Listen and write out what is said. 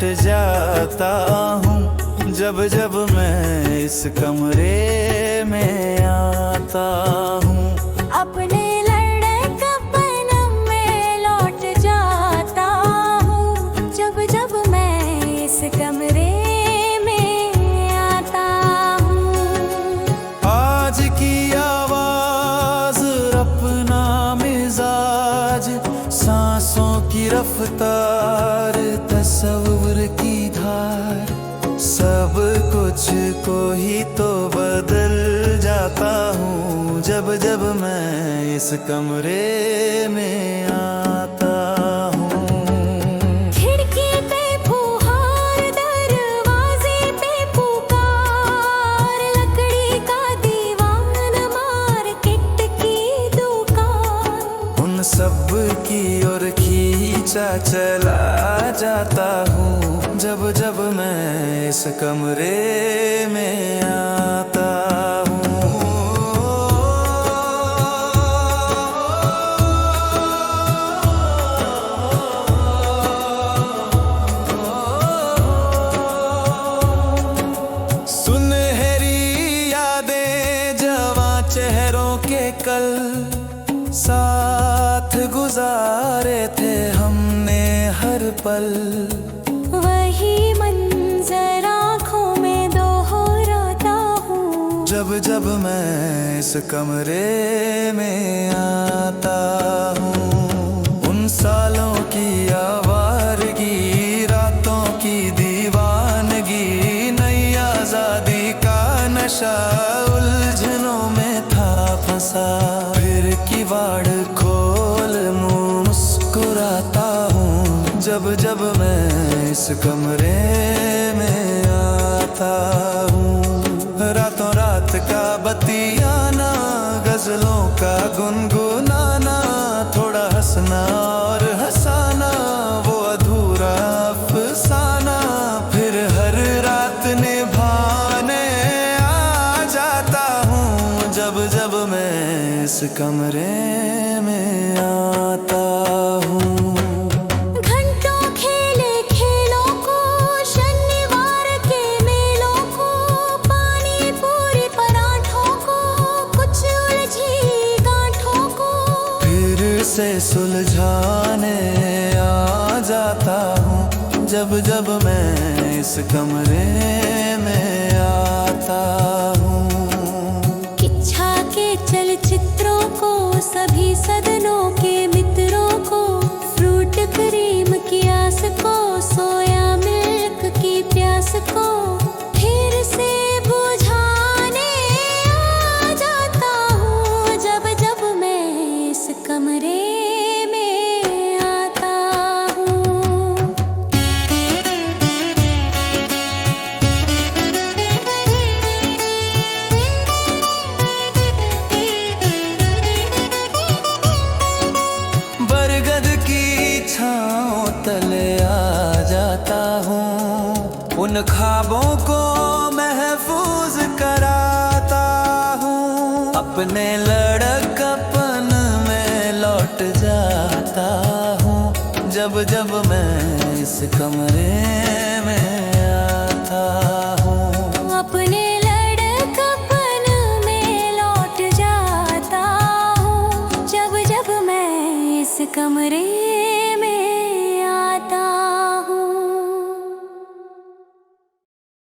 लौट जाता हूँ जब जब मैं इस कमरे में आता हूँ। अपने लड़कपन में लौट जाता हूँ जब जब मैं इस कमरे में आता हूँ। आज की आवाज, अपना मिजाज, सांसों की रफ्तार, तस्वीर की धार, सब कुछ को ही तो बदल जाता हूँ जब जब मैं इस कमरे में आता हूँ। खिड़की पे फुहार, दरवाजे पे पुकार, लकड़ी का दीवान, मार्केट की दुकान, उन सब की ओर खींचा चला जाता हूँ जब जब मैं इस कमरे में आता हूँ। सुनहरी यादें, जवां चेहरों के कल, साथ गुजारे थे हमने हर पल। वही मंजर आँखों में दोहराता हूँ जब जब मैं इस कमरे में आता हूँ। उन सालों की आवारगी, रातों की दीवानगी, नई आजादी का नशा, उलझनों में था फंसा। फिर किवाड़ खोल मुँह मुस्कुराता हूँ जब जब मैं इस कमरे में आता हूँ। रातों रात का बतियाना, गजलों का गुनगुनाना, थोड़ा हंसना और हंसाना, वो अधूरा अफसाना, फिर हर रात निभाने आ जाता हूँ जब जब मैं इस कमरे में आता हूँ। से सुलझाने आ जाता हूँ जब जब मैं इस कमरे में आता हूँ। किच्छा के चलचित्रों को, सभी सदनों के मित्रों को, फ्रूट क्रीम की आस को, सोया मिल्क की प्यास को फिर से बुझाने आ जाता हूँ जब जब मैं इस कमरे में आता हूँ। बरगद की छाँव तले आ जाता हूँ, उन ख्वाबों को महफूज कराता हूँ। अपने लड़कपन में लौट जाता हूँ जब जब मैं इस कमरे में आता हूँ। अपने लड़कपन में लौट जाता हूँ जब जब मैं इस कमरे